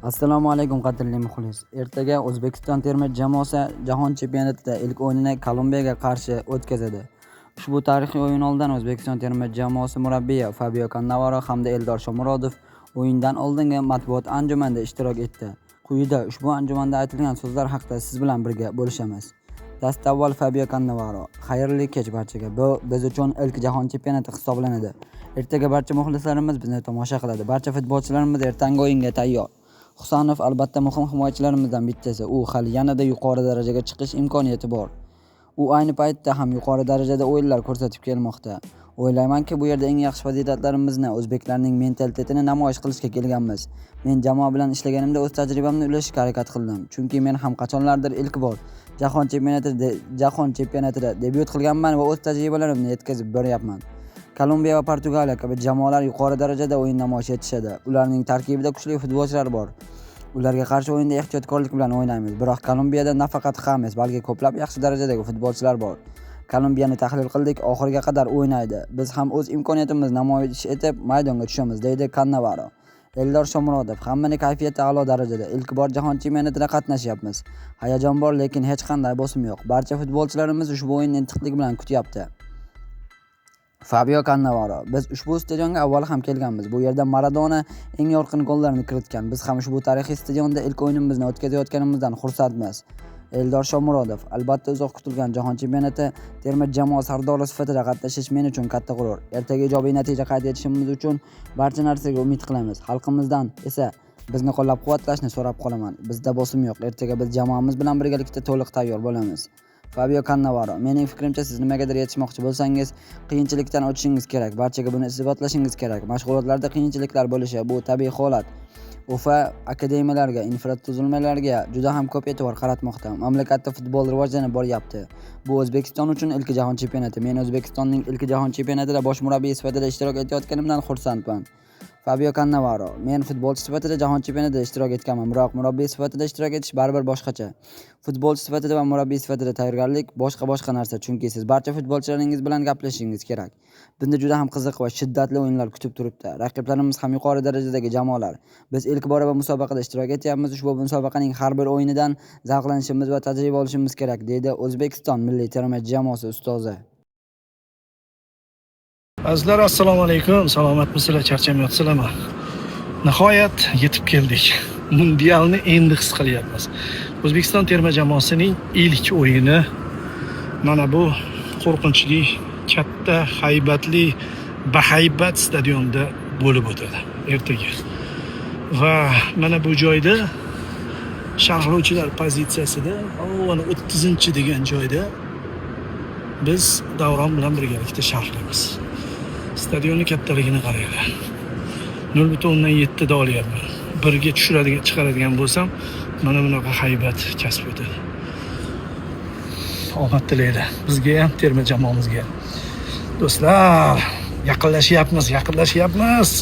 Assalomu alaykum qadrli muxlis. Ertaga O'zbekiston terma jamoasi Jahon chempionatida ilk o'yinini Kolumbiyaga qarshi o'tkazadi. Ushbu tarixiy o'yin oldidan O'zbekiston terma jamoasi murabbiyi Fabio Cannavaro hamda Eldor Shomurodov o'yindan oldingi matbuot anjumanida ishtirok etdi. Quyida ushbu anjumanda aytilgan so'zlar haqida siz bilan birga bo'lishamiz. Dastavval Fabio Cannavaro: Xayrli kech barchaga. Bu biz uchun ilk Jahon chempionati hisoblanadi. Ertaga barcha muxlislarimiz bizni tomosha qiladi. Barcha futbolchilarimiz ertangi o'yinga tayyor. Husanov albatta muhim himoyachilarimizdan bittasi. U hali yanada yuqori darajaga chiqish imkoniyati bor. U ayni paytda ham yuqori darajada o'yinlar ko'rsatib kelmoqda. O'ylaymanki, bu yerda eng yaxshi fazilatlarimizni, o'zbeklarning mentalitetini namoyish qilishga kelganmiz. Men jamoa bilan ishlaganimda o'z tajribamni ulashishga harakat qildim. Chunki men ham qachonlardir ilk bor Jahon chempionatida debyut qilganman va o'z tajribalarimni yetkazib beryapman. Kolumbiya va Portugaliya kabi jamoalar yuqori darajada o'yin namoyish etishadi. Ularning tarkibida kuchli futbolchilar bor. Ularga qarshi o'yinda ehtiyotkorlik bilan o'ynaymiz. Biroq Kolumbiyada nafaqat James, balki ko'plab yaxshi darajadagi futbolchilar bor. Kolumbiyani tahlil qildik, oxiriga qadar o'ynaydi. Biz ham o'z imkoniyatimizni namoyish etib maydonga tushamiz, deydi Cannavaro. Eldor Shomurodov: Hammaning kayfiyati a'lo darajada. Ilk bor Jahon chempionatida qatnashyapmiz. Hayajon bor, lekin hech qanday bosim yo'q. Barcha futbolchilarimiz ushbu o'yinni intiqlik bilan kutyapti. Fabio Cannavaro: Biz ushbu stadionga avval ham kelganmiz. Bu yerda Maradona eng yorqin gollarni kiritgan. Biz ham ushbu tarixiy stadionda ilk o'yinimizni o'tkazayotganimizdan xursandmiz. Eldor Shomurodov: Albatta uzoq kutilgan Jahon chempionati terma jamoa sardori sifatida qatnashish men uchun katta g'urur. Ertaga ijobiy natija qayd etishimiz uchun barcha narsaga umid qilamiz. Xalqimizdan esa bizni qo'llab-quvvatlashni so'rab qolaman. Bizda bosim yo'q. Ertaga biz jamoamiz bilan birgalikda to'liq tayyor bo'lamiz. Fabio Cannavaro: Mening fikrimcha, siz nimagadir yetishmoqchi bo'lsangiz, qiyinchilikdan o'tishingiz kerak. Barchaga buni isbotlashingiz kerak. Mashg'ulotlarda qiyinchiliklar bo'lishi bu tabiiy holat. Ufa akademiyalarga, infratuzilmalarga juda ham ko'p e'tibor qaratmoqda. Mamlakatda futbol rivojlanib boryapti. Bu O'zbekiston uchun ilk Jahon chempionati. Men O'zbekistonning ilk Jahon chempionatida bosh murabbiy sifatida ishtirok etayotganimdan xursandman. Fabio Cannavaro: Men futbolchi sifatida Jahon chempionatida ishtirok etganman, biroq murabbiy sifatida ishtirok etish baribir boshqacha. Futbolchi sifatida va murabbiy sifatida tayyorgarlik boshqa narsa, chunki siz barcha futbolchilaringiz bilan gaplashishingiz kerak. Bizni juda ham qiziq va shiddatli o'yinlar kutib turibdi. Raqiblarimiz ham yuqori darajadagi jamoalar. Biz ilk bora bu musobaqada ishtirok etyapmiz. Ushbu musobaqaning har bir o'yinidan zavqlanishimiz va tajriba olishimiz kerak, deydi O'zbekiston milliy terma jamoasi ustozi. Azizlar, assalomu alaykum. Salomatmisizlar, charchamayapsizlarmi? Nihoyat yetib keldik. Mundialni endi his qilyapmiz. O'zbekiston terma jamoasining ilk o'yini mana bu qo'rqinchli, katta, haybatli, bahaybat stadionda bo'lib o'tadi ertaga. Va mana bu joyda sharhlovchilar pozitsiyasida, mana 30-degan joyda biz Davron bilan birgalikda sharhlaymiz. Stadionning kattaligini qaranglar. 0.7 da olyapman. 1 ga chiqaradigan bo'lsam, mana bunaqa haybat kasb etadi. Omad tilaydi. Bizga ham, terma jamoamizga. Do'stlar, yaqinlashyapmiz.